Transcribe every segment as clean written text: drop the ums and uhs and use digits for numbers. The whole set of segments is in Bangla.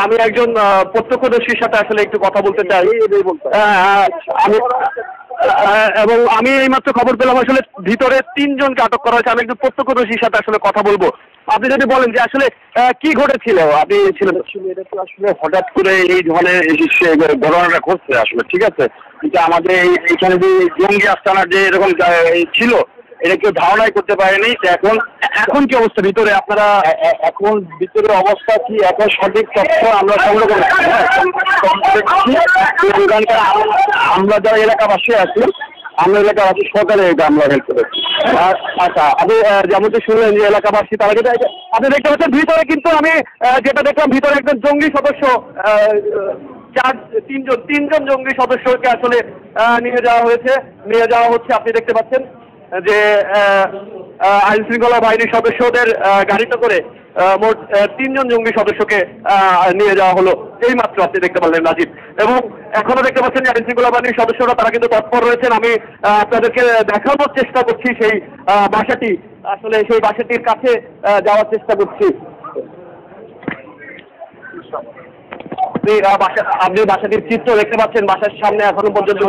আমি একজন প্রত্যক্ষদর্শীর সাথে আসলে একটু কথা বলতে চাই। আমি এবং আমি এইমাত্র খবর পেলাম আসলে ভিতরে 3 জনকে আটক করা হয়েছে। আমি একজন প্রত্যক্ষদর্শীর সাথে আসলে কথা বলবো। আপনি যদি বলেন যে আসলে কি ঘটেছিল, আপনি ছিলেন? এটা তো আসলে হঠাৎ করে এই ধরনের ঘটনাটা ঘটছে আসলে, ঠিক আছে। কিন্তু আমাদের এইখানে যে জঙ্গি আস্তানার যে এরকম ছিল, এটা কেউ ধারণাই করতে পারেনি। এখন কি অবস্থা ভিতরে? আপনারা এখন ভিতরে অবস্থা কি, এখন সঠিক তথ্য আমরা সংগ্রহ করছি। আমরা যারা এলাকাবাসী আছি, আমরা এলাকাবাসী সরকারে আমরা হেল্প করেছি। আচ্ছা, আপনি যেমনটি শুনলেন যে এলাকাবাসী তারা কিন্তু আপনি দেখতে পাচ্ছেন ভিতরে, কিন্তু আমি যেটা দেখলাম ভিতরে একজন জঙ্গি সদস্য, তিনজন জঙ্গি সদস্যকে আসলে নিয়ে যাওয়া হচ্ছে। আপনি দেখতে পাচ্ছেন যে আইন শৃঙ্খলা বাহিনীর সদস্যদের গাড়িতে করে মোট 3 জন জঙ্গি সদস্যকে নিয়ে যাওয়া হলো এই মাত্র, আপনি দেখতে পারলেন রাজীব। এবং এখনো দেখতে পাচ্ছেন যে আইন শৃঙ্খলা বাহিনীর সদস্যরা তারা কিন্তু তৎপর রয়েছেন। আমি আপনাদেরকে দেখানোর চেষ্টা করছি সেই বাসাটি, আসলে সেই বাসাটির কাছে যাওয়ার চেষ্টা করছি। আপনি বাসাটির চিত্র দেখতে পাচ্ছেন। বাসার সামনে এখনো পর্যন্ত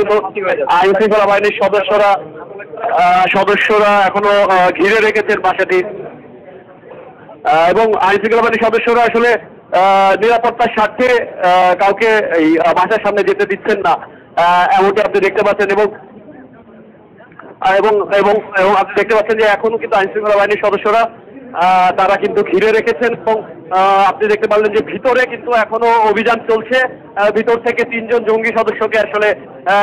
আইন শৃঙ্খলা বাহিনীর সদস্যরা এখনো ঘিরে রেখেছেন বাসাটি, এবং আইন শৃঙ্খলা বাহিনীর সদস্যরা আসলে নিরাপত্তার স্বার্থে কাউকে এই বাসার সামনে যেতে দিচ্ছেন না, এমনটি আপনি দেখতে পাচ্ছেন। এবং এবং এবং এবং আপনি দেখতে পাচ্ছেন যে এখনো কিন্তু আইন শৃঙ্খলা বাহিনীর সদস্যরা তারা কিন্তু ঘিরে রেখেছেন। এবং আপনি দেখতে পারলেন যে ভিতরে কিন্তু এখনো অভিযান চলছে। ভিতর থেকে 3 জন জঙ্গি সদস্যকে আসলে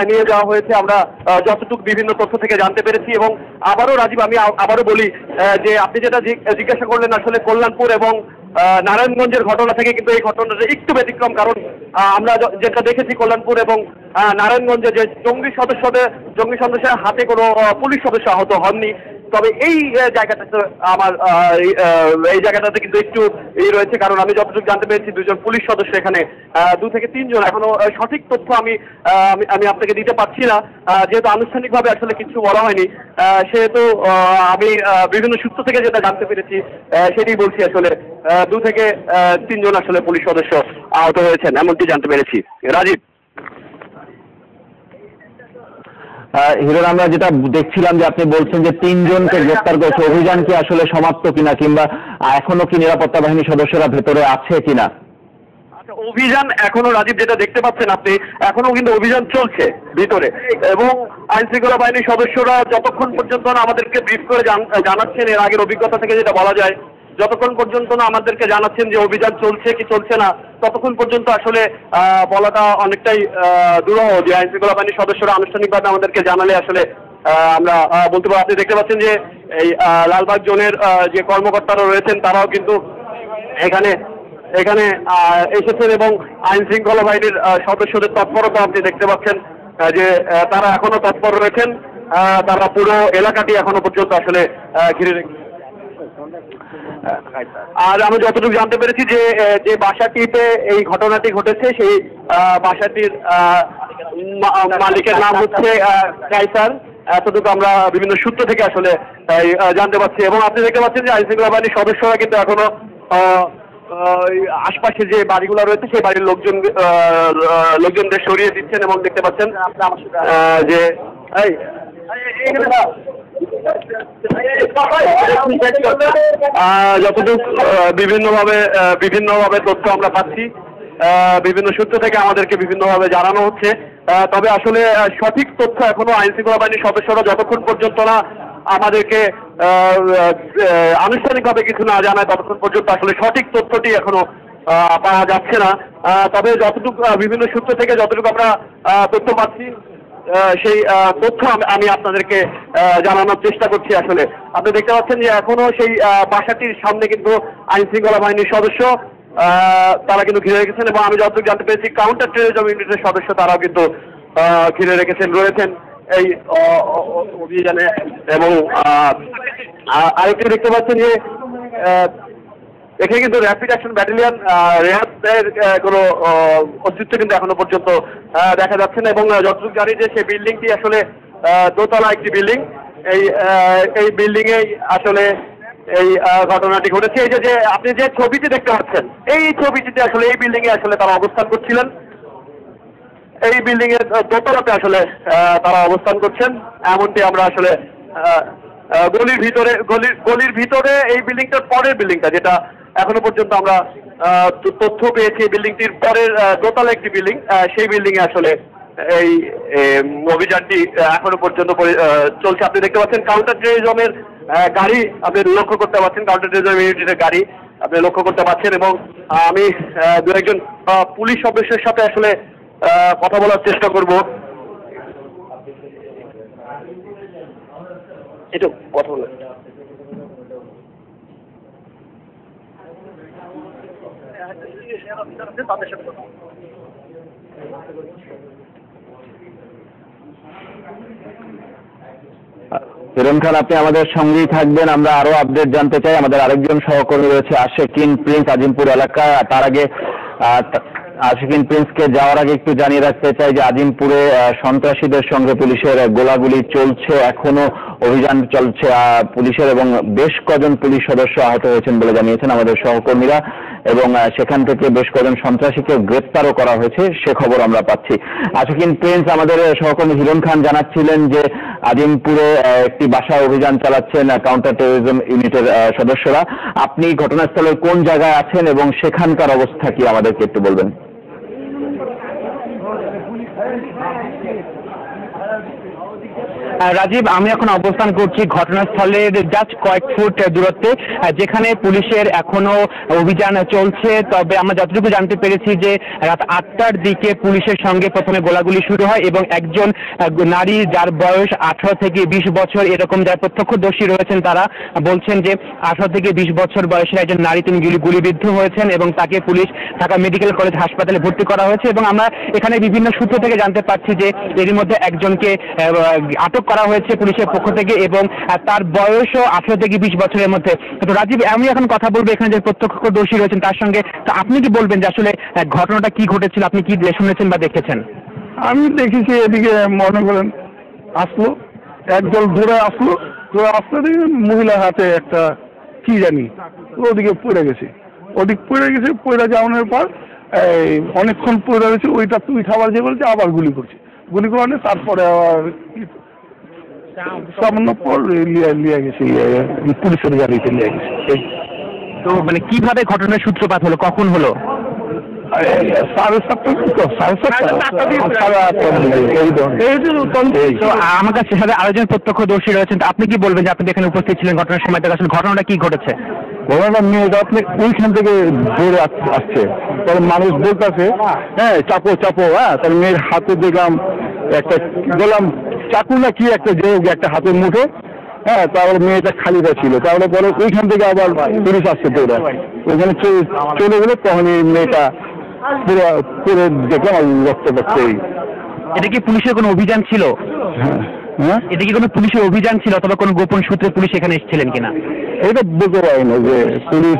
নিয়ে যাওয়া হয়েছে, আমরা যতটুকু বিভিন্ন তথ্য থেকে জানতে পেরেছি। এবং আবারও রাজীব, আমি আবারও বলি যে আপনি যেটা জিজ্ঞাসা করলেন আসলে কল্যাণপুর এবং নারায়ণগঞ্জের ঘটনা থেকে কিন্তু এই ঘটনাটা একটু ব্যতিক্রম। কারণ আমরা যেটা দেখেছি কল্যাণপুর এবং নারায়ণগঞ্জে যে জঙ্গি সদস্যের হাতে কোনো পুলিশ সদস্য আহত হননি। তবে এই জায়গাটাতে এই জায়গাটাতে কিন্তু একটু রয়েছে, কারণ আমি যতটুকু জানতে পেরেছি 2 জন পুলিশ সদস্য এখানে 2 থেকে 3 জন। এখনো সঠিক তথ্য আমি আপনাকে দিতে পারছি না, যেহেতু আনুষ্ঠানিকভাবে আসলে কিছু বলা হয়নি। সেহেতু আমি বিভিন্ন সূত্র থেকে যেটা জানতে পেরেছি সেটি বলছি। আসলে 2 থেকে 3 জন আসলে পুলিশ সদস্য আহত হয়েছেন এমনটি জানতে পেরেছি। রাজীব। হিরণ, আমরা যেটা দেখছিলাম যে আপনি বলছেন যে 3 জনকে গ্রেফতার করেছে, অভিযান কি আসলে সমাপ্ত কিনা, কিংবা এখনো কি নিরাপত্তা বাহিনীর সদস্যরা ভেতরে আছে কিনা? আচ্ছা, অভিযান এখনো রাজীব যেটা দেখতে পাচ্ছেন আপনি, এখনো কিন্তু অভিযান চলছে ভিতরে। এবং আইন শৃঙ্খলা বাহিনীর সদস্যরা যতক্ষণ পর্যন্ত না আমাদেরকে ব্রিফ করে জানাচ্ছেন, এর আগের অভিজ্ঞতা থেকে যেটা বলা যায়, যতক্ষণ পর্যন্ত না আমাদেরকে জানাচ্ছেন যে অভিযান চলছে কি চলছে না, ততক্ষণ পর্যন্ত আসলে বলাটা অনেকটাই দুরূহ। যে আইন শৃঙ্খলা বাহিনীর সদস্যরা আনুষ্ঠানিকভাবে আমাদেরকে জানালে আসলে আমরা বলতে পারি। আপনি দেখতে পাচ্ছেন যে এই লালবাগ জোনের যে কর্মকর্তারা রয়েছেন তারাও কিন্তু এখানে এসেছেন, এবং আইন শৃঙ্খলা বাহিনীর সদস্যদের তৎপরতা আপনি দেখতে পাচ্ছেন যে তারা এখনো তৎপর রয়েছেন। তারা পুরো এলাকাটি এখনো পর্যন্ত আসলে ঘিরে রেখেছেন। আর আমি যতটুকু জানতে পেরেছি যে বাসাটিতে এই ঘটনাটি ঘটেছে, সেই বাসাটির মালিকের নাম হচ্ছে কাইসার। এতটুকু আমরা বিভিন্ন সূত্র থেকে আসলে জানতে পারছি। এবং আপনি দেখতে পাচ্ছেন যে আইন শৃঙ্খলা বাহিনীর সদস্যরা কিন্তু এখনো আশপাশে যে বাড়িগুলো রয়েছে সেই বাড়ির লোকজনদের সরিয়ে দিচ্ছেন। এবং দেখতে পাচ্ছেন যে যতটুকু বিভিন্নভাবে তথ্য আমরা পাচ্ছি, বিভিন্ন সূত্র থেকে আমাদেরকে বিভিন্নভাবে জানানো হচ্ছে। তবে আসলে সঠিক তথ্য এখনো আইন শৃঙ্খলা বাহিনীর সদস্যরা যতক্ষণ পর্যন্ত না আমাদেরকে আনুষ্ঠানিকভাবে কিছু না জানায়, ততক্ষণ পর্যন্ত আসলে সঠিক তথ্যটি এখনো পাওয়া যাচ্ছে না। তবে যতটুকু বিভিন্ন সূত্র থেকে যতটুকু আমরা তথ্য পাচ্ছি, সেই তথ্য আমি আপনাদেরকে জানানোর চেষ্টা করছি। আসলে আপনি দেখতে পাচ্ছেন যে এখনো সেই বাসাটির সামনে কিন্তু আইন শৃঙ্খলা বাহিনীর সদস্য তারা কিন্তু ঘিরে রেখেছেন। এবং আমি যতটুকু জানতে পেরেছি কাউন্টার টেররিজম ইউনিটের সদস্য তারাও কিন্তু ঘিরে রয়েছেন এই অভিযানে। এবং আরেকটি দেখতে পাচ্ছেন যে এখানে কিন্তু র্যাপিড অ্যাকশন ব্যাটালিয়ন র্যাবের কোনো অস্তিত্ব কিন্তু এখনো পর্যন্ত দেখা যাচ্ছে না। এবং যতটুকু জানি যে সেই বিল্ডিংটি আসলে দোতলা একটি বিল্ডিং। এই বিল্ডিংয়েই আসলে এই ঘটনাটি ঘটেছে। এই যে আপনি যে ছবিটি দেখতে পাচ্ছেন, এই ছবিটিতে আসলে এই বিল্ডিং এ আসলে তারা অবস্থান করছিলেন। এই বিল্ডিং এর দোতলাতে আসলে তারা অবস্থান করছেন, এমনটি আমরা আসলে গলির ভিতরে এই বিল্ডিংটার পরের বিল্ডিংটা, যেটা এখনো পর্যন্ত আমরা তথ্য পেয়েছি বিল্ডিংটির পরের দোতলা একটি বিল্ডিং, সেই বিল্ডিং এ আসলে এই অভিযানটি এখনো পর্যন্ত চলছে। আপনি দেখতে পাচ্ছেন কাউন্টার টেররিজমের গাড়ি আপনি লক্ষ্য করতে পারছেন, কাউন্টার টেররিজম ইউনিটের গাড়ি আপনি লক্ষ্য করতে পারছেন। এবং আমি দু একজন পুলিশ সদস্যের সাথে আসলে কথা বলার চেষ্টা করব। একটু কথা বলেন। তাদের সাথে হিরণ খান, আপনি আমাদের সঙ্গেই থাকবেন, আমরা আরো আপডেট জানতে চাই। আমাদের আরেকজন সহকর্মী রয়েছে আশিকিন প্রিন্স, আজিমপুর এলাকা। তার আগে আশিকিন প্রিন্সকে যাওয়ার আগে একটু জানিয়ে রাখতে চাই যে আজিমপুরে সন্ত্রাসীদের সঙ্গে পুলিশের গোলাগুলি চলছে, এখনো অভিযান চলছে পুলিশের, এবং বেশ কজন পুলিশ সদস্য আহত হয়েছেন বলে জানিয়েছেন আমাদের সহকর্মীরা, এবং সেখান থেকে বেশ কজন সন্ত্রাসীকে গ্রেপ্তারও করা হয়েছে, সে খবর আমরা পাচ্ছি। আশিকিন প্রিন্স, আমাদের সহকর্মী হিরণ খান জানাচ্ছিলেন যে আজিমপুরে একটি বাসায় অভিযান চালাচ্ছেন কাউন্টার টেররিজম ইউনিটের সদস্যরা। আপনি ঘটনাস্থলের কোন জায়গায় আছেন এবং সেখানকার অবস্থা কি আমাদেরকে একটু বলবেন? রাজীব, আমি এখন অবস্থান করছি ঘটনাস্থলের জাস্ট কয়েক ফুট দূরত্বে, যেখানে পুলিশের এখনো অভিযান চলছে। তবে আমরা যতটুকু জানতে পেরেছি যে রাত 8টার দিকে পুলিশের সঙ্গে প্রথমে গোলাগুলি শুরু হয় এবং একজন নারী, যার বয়স 18 থেকে 20 বছর, এরকম যারা প্রত্যক্ষদর্শী রয়েছেন তারা বলছেন যে 18 থেকে 20 বছর বয়সের একজন নারী তিনি গুলিবিদ্ধ হয়েছেন এবং তাকে পুলিশ ঢাকা মেডিকেল কলেজ হাসপাতালে ভর্তি করা হয়েছে। এবং আমরা এখানে বিভিন্ন সূত্র থেকে জানতে পারছি যে এর মধ্যে একজনকে আটক করা হয়েছে পুলিশের পক্ষ থেকে এবং তার বয়সও 18 থেকে 20 বছরের মধ্যে। তো রাজীব, আমি এখন কথা বলবো এখানে যে প্রত্যক্ষদর্শী রয়েছেন তার সঙ্গে। তো আপনি কি বলবেন যে আসলে ঘটনাটা কি ঘটেছিল, আপনি কি শুনেছেন বা দেখেছেন? আমি দেখেছি এদিকে মনে করেন আসলো একদল ধরে আসলো দেখি মহিলার হাতে একটা কি জানি ওদিকে পড়ে গেছে, পড়ে যাওয়ানোর পর অনেকক্ষণ পড়ে গেছে, ওইটা তুই খাবার যে বলছে আবার গুলি করছে, গুলি করানো তারপরে আবার সামান্য পর লিয়ে গেছে পুলিশের গাড়িতে লিয়ে গেছে। তো মানে কিভাবে ঘটনার সূত্রপাত হলো, কখন হলো? 7:30 তো আমার কাছে আরেকজন প্রত্যক্ষদর্শী রয়েছেন, আপনি কি বলবেন যে আপনি এখানে উপস্থিত ছিলেন ঘটনার সময়, আসলে ঘটনাটা কি ঘটেছে? ঘটনাটা মেয়েটা আপনি ওইখান থেকে দৌড়ে আসছে, তখন মানুষ বলতেছে হ্যাঁ চাপো, হ্যাঁ তার মেয়ের হাতে দেখলাম একটা বললাম চাকু না কি একটা হাতের মুঠো, হ্যাঁ তারপরে মেয়েটা খালি ছিল, তারপরে পরে ওইখান থেকে আবার পুলিশ আসছে দৌড়ে, ওইখানে চলে গেলে তখন এই মেয়েটা পুরো দেখলাম রক্ত পাচ্ছে। এটা কি পুলিশের কোনো অভিযান ছিল? হ্যাঁ, এটা কি কোনো পুলিশের অভিযান ছিল অথবা কোনো গোপন সূত্রে পুলিশ এখানে এসেছিলেন কিনা? এটা বুঝতে পারি না যে পুলিশ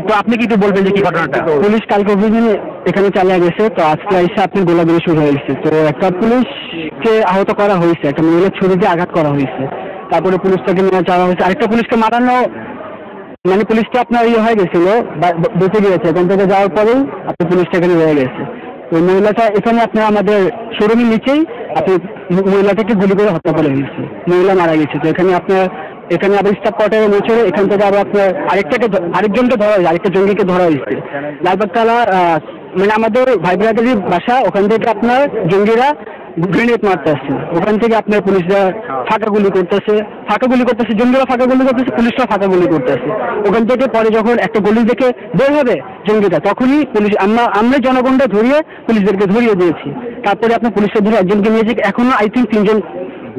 তো আপনি কি একটু বলবেন যে কি ঘটনাটা? পুলিশ কালকে অভিযান এখানে চালিয়ে গেছে, তো আজকে এসে আপনি গোলাগুলি শুরু হয়ে গেছে। তো একটা পুলিশকে আহত করা হয়েছে, একটা মহিলার ছুরি দিয়ে আঘাত করা হয়েছে, তারপরে পুলিশটাকে নিয়ে যাওয়া হয়েছে। আরেকটা পুলিশকে মারানো মানে পুলিশটা আপনার হয়ে গেছিল, বেঁচে গিয়েছে, এখান থেকে যাওয়ার পরেই আপনি পুলিশটা এখানে রয়ে গেছে। তো মহিলাটা এখানে আপনার আমাদের শোরুমের নিচেই আপনি মহিলাটাকে গুলি করে হত্যা করে দিয়েছে, মহিলা মারা গেছে। তো এখানে আপনার এখানে আবার স্টাফ কোয়ার্টারের নিচে এখান থেকে আবার আপনার আরেকজনকে ধরা হয়েছে, আরেকটা জঙ্গিকে ধরা হয়েছে লালবাগতলা, মানে আমাদের ভাই ব্রাদারির বাসা, ওখান থেকে আপনার জঙ্গিরা গ্রেনেড মারতে আসছে, ওখান থেকে আপনার পুলিশরা ফাঁকা গুলি করতেছে, জঙ্গিরা ফাঁকা গুলি করতেছে, পুলিশরা ফাঁকা গুলি করতেছে। ওখান থেকে পরে যখন একটা গলি থেকে বের হবে জঙ্গিটা, তখনই পুলিশ আমরা জনগণরা ধরিয়ে পুলিশদেরকে ধরিয়ে দিয়েছি। তারপরে আপনার পুলিশের ধরে একজনকে নিয়ে যে এখনো আই থিঙ্ক 3 জন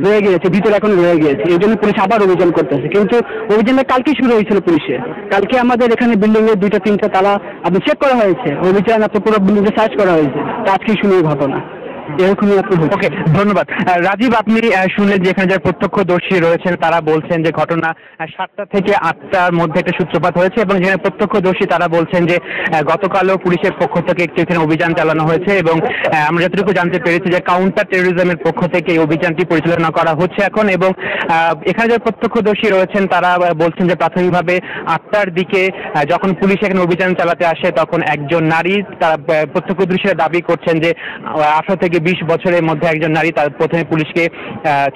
রয়ে গিয়েছে, ভিতরে এখন রয়ে গিয়েছে, এই জন্য পুলিশ আবার অভিযান করতেছে। কিন্তু অভিযানটা কালকে শুরু হয়েছিল পুলিশের, কালকে আমাদের এখানে বিল্ডিং এর 2-3টা তালা আপনি চেক করা হয়েছে, অভিযান আপনার পুরো বিল্ডিংটা সার্চ করা হয়েছে, আজকেই শুরু ঘটনা। এরকমই আপনার হচ্ছে। ওকে, ধন্যবাদ। রাজীব, আপনি শুনলেন যে এখানে যারা প্রত্যক্ষদর্শী রয়েছেন তারা বলছেন যে ঘটনা 7টা থেকে 8টার মধ্যে একটা সূত্রপাত হয়েছে এবং যেখানে প্রত্যক্ষদর্শী তারা বলছেন যে গতকালও পুলিশের পক্ষ থেকে একটি এখানে অভিযান চালানো হয়েছে এবং আমরা যতটুকু জানতে পেরেছি যে কাউন্টার টেরোরিজমের পক্ষ থেকে এই অভিযানটি পরিচালনা করা হচ্ছে এখন। এবং এখানে যারা প্রত্যক্ষদর্শী রয়েছেন তারা বলছেন যে প্রাথমিকভাবে 8টার দিকে যখন পুলিশ এখানে অভিযান চালাতে আসে তখন একজন নারী, তারা প্রত্যক্ষদর্শীরা দাবি করছেন যে 18 থেকে 20 বছরের মধ্যে একজন নারী তার প্রথমে পুলিশকে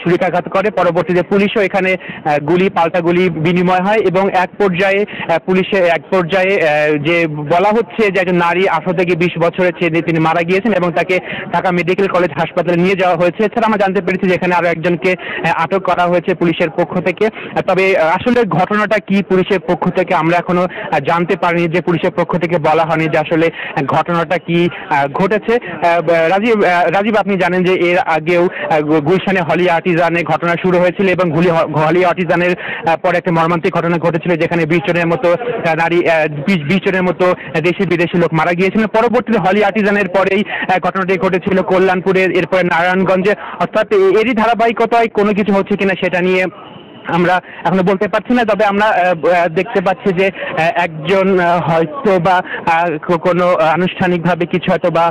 ছুরিকাঘাত করে, পরবর্তীতে পুলিশও এখানে পাল্টা গুলি বিনিময় হয় এবং এক পর্যায়ে যে বলা হচ্ছে যে একজন নারী 18 থেকে 20 বছরের ছেলে তিনি মারা গিয়েছেন এবং তাকে ঢাকা মেডিকেল কলেজ হাসপাতালে নিয়ে যাওয়া হয়েছে। এছাড়া আমরা জানতে পেরেছি যে এখানে আরো একজনকে আটক করা হয়েছে পুলিশের পক্ষ থেকে। তবে আসলে ঘটনাটা কি পুলিশের পক্ষ থেকে আমরা এখনো জানতে পারিনি, যে পুলিশের পক্ষ থেকে বলা হয়নি যে আসলে ঘটনাটা কি ঘটেছে। রাজীব, আপনি জানেন যে এর আগেও গুলশানে হলি আর্টিজানে ঘটনা শুরু হয়েছিল এবং হলি আর্টিজানের পরে একটা মর্মান্তিক ঘটনা ঘটেছিল যেখানে 20 জনের মতো নারী 20 জনের মতো দেশি বিদেশি লোক মারা গিয়েছিলেন। পরবর্তীতে হলি আর্টিজানের পরেই ঘটনাটি ঘটেছিল কল্যাণপুরের, এরপরে নারায়ণগঞ্জে। অর্থাৎ এরই ধারাবাহিকতায় কোনো কিছু হচ্ছে কিনা সেটা নিয়ে আমরা এখনো বলতে পারছি না। তবে আমরা দেখতে পাচ্ছি যে একজন হয়তো বা কোনো আনুষ্ঠানিকভাবে কিছু হয়তো বা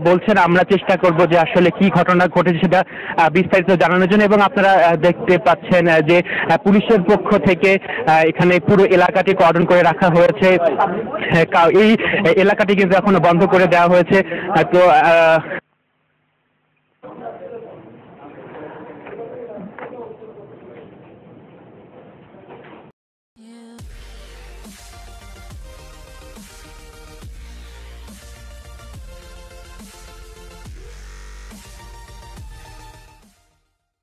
বলছেন। আমরা চেষ্টা করব যে আসলে কি ঘটনা ঘটেছে সেটা বিস্তারিত জানানোর জন্য। এবং আপনারা দেখতে পাচ্ছেন যে পুলিশের পক্ষ থেকে এখানে পুরো এলাকাটি কর্ডন করে রাখা হয়েছে। এই এলাকাটি কিন্তু এখনো বন্ধ করে দেওয়া হয়েছে। তো